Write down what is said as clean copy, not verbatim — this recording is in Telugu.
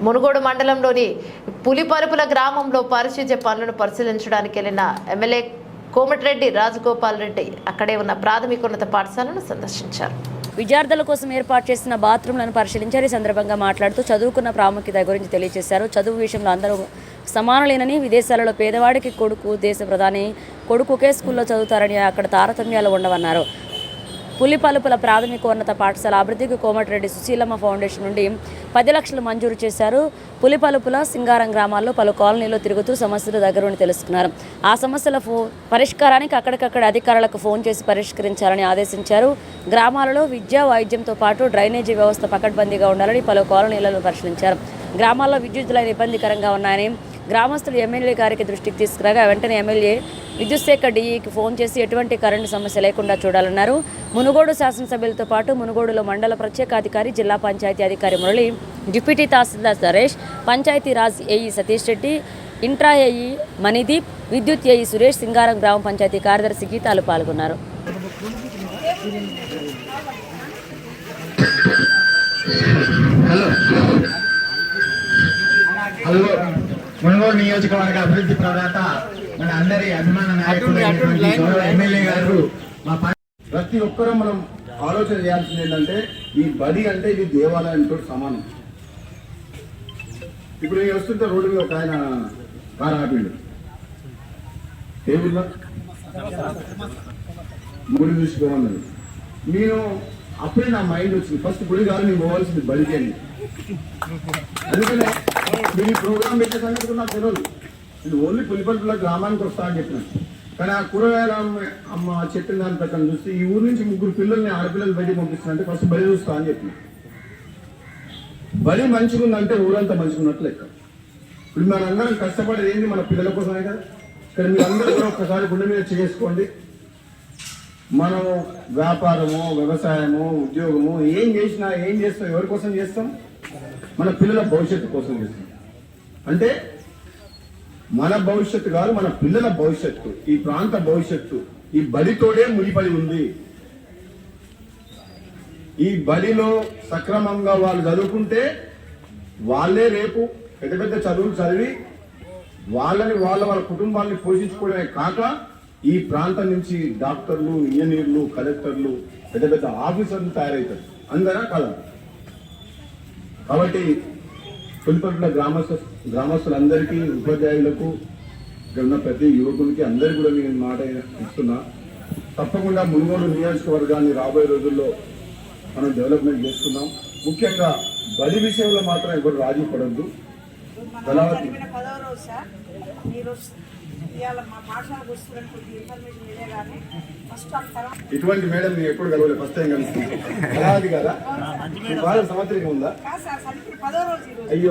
మునుగోడు మండలంలోని పులిపరుపుల గ్రామంలో పారిశుధ్య పనులను పరిశీలించడానికి వెళ్లిన ఎమ్మెల్యే కోమటిరెడ్డి రాజగోపాల్ రెడ్డి అక్కడే ఉన్న ప్రాథమికోన్నత పాఠశాలను సందర్శించారు. విద్యార్థుల కోసం ఏర్పాటు చేసిన బాత్రూంలను పరిశీలించారు. ఈ సందర్భంగా మాట్లాడుతూ చదువుకున్న ప్రాముఖ్యత గురించి తెలియజేశారు. చదువు విషయంలో అందరూ సమానులేనని, విదేశాలలో పేదవాడికి కొడుకు దేశ ప్రధాని కొడుకు ఒకే స్కూల్లో చదువుతారని, అక్కడ తారతమ్యాలు ఉండవన్నారు. పులిపలుపుల ప్రాథమికోన్నత పాఠశాల అభివృద్ధికి కోమటిరెడ్డి సుశీలమ్మ ఫౌండేషన్ నుండి 10 లక్షలు మంజూరు చేశారు. పులిపలుపుల సింగారం గ్రామాల్లో పలు కాలనీలో తిరుగుతూ సమస్యలు దగ్గరుండి తెలుసుకున్నారు. ఆ సమస్యల పరిష్కారానికి అక్కడికక్కడ అధికారులకు ఫోన్ చేసి పరిష్కరించాలని ఆదేశించారు. గ్రామాలలో విద్య, వైద్యంతో పాటు డ్రైనేజీ వ్యవస్థ పకడ్బందీగా ఉండాలని పలు కాలనీలను పరిశీలించారు. గ్రామాల్లో విద్యుత్ లైన్ ఇబ్బందికరంగా ఉన్నాయని గ్రామస్తులు ఎమ్మెల్యే గారికి దృష్టికి తీసుకురాగా వెంటనే ఎమ్మెల్యే విద్యుత్ శాఖ డీఈకి ఫోన్ చేసి ఎటువంటి కరెంటు సమస్య లేకుండా చూడాలన్నారు. మునుగోడు శాసనసభ్యులతో పాటు మునుగోడులో మండల ప్రత్యేకాధికారి, జిల్లా పంచాయతీ అధికారి Murali, deputy tahsildar Naresh, Panchayati Raj AE Satish Reddy, intra AE Manideep, విద్యుత్ ఏఈ సురేష్, సింగారం గ్రామ పంచాయతీ కార్యదర్శి గీతాలు పాల్గొన్నారు. మునుగోడు నియోజకవర్గ అభివృద్ధి ప్రదాత మన అందరి అభిమాన నాయకుడు ఎమ్మెల్యే గారు, ప్రతి ఒక్కరూ మనం ఆలోచన చేయాల్సింది ఏంటంటే ఈ బడి అంటే ఇది దేవాలయంతో సమానం. ఇప్పుడు నేను వస్తుంటే రోడ్డు మీద ఒక ఆయన కారు ఆపిండు, టేబుల్లో గుడి చూసుకోమన్నాడు. నేను అప్పుడే నా మైండ్ వచ్చింది, ఫస్ట్ గుడి కాదు నేను పోవాల్సింది బడికి అని. అందుకనే మీరు ఈ ప్రోగ్రామ్ పెట్టే సంగతి నాకు తెలియదు. నేను ఓన్లీ పులిపల్పుల గ్రామానికి వస్తా అని చెప్పినాను. కానీ ఆ కూరగాయల అమ్మ చెప్పిన దాని ప్రకారం చూస్తే ఈ ఊరు నుంచి 3 పిల్లల్ని, ఆడపిల్లలు బయటికి పంపిస్తున్నంటే ఫస్ట్ బడి చూస్తా అని చెప్పిన. బడి మంచిగా ఉందంటే ఊరంతా మంచిగా ఉన్నట్లు లెక్క. ఇప్పుడు మనందరం కష్టపడేది ఏంటి మన పిల్లల కోసమే కదా. ఇక్కడ మీరందరూ కూడా ఒక్కసారి గుండె మీద చేసుకోండి. మనం వ్యాపారము, వ్యవసాయము, ఉద్యోగము ఏం చేస్తాం ఎవరి కోసం చేస్తాం? మన పిల్లల భవిష్యత్తు కోసం చేస్తాం. అంటే మన భవిష్యత్తు కాదు, మన పిల్లల భవిష్యత్తు, ఈ ప్రాంత భవిష్యత్తు ఈ బడితోనే ముడిపడి ఉంది. ఈ బడిలో సక్రమంగా వాళ్ళు చదువుకుంటే వాళ్ళే రేపు పెద్ద పెద్ద చదువులు చదివి వాళ్ళ కుటుంబాన్ని పోషించుకోవడమే కాక ఈ ప్రాంతం నుంచి డాక్టర్లు, ఇంజనీర్లు, కలెక్టర్లు, పెద్ద పెద్ద ఆఫీసర్లు తయారవుతారు. అందరా కదా. కాబట్టి పులిపల్పుల గ్రామస్తులందరికీ, ఉపాధ్యాయులకు, ఇక్కడ ఉన్న ప్రతి యువకునికి అందరికీ కూడా నేను మాట ఇస్తున్నా. తప్పకుండా మునుగోడు నియోజకవర్గాన్ని రాబోయే రోజుల్లో మనం డెవలప్మెంట్ చేసుకుందాం. ముఖ్యంగా బడి విషయంలో మాత్రం ఎవరు రాజీ పడద్దు. ఇటువంటి మేడం నేను ఎప్పుడు కలవలేదు, ఫస్ట్ టైం కలుస్తుంది. కదా సంవత్సరం ఉందా? అయ్యో.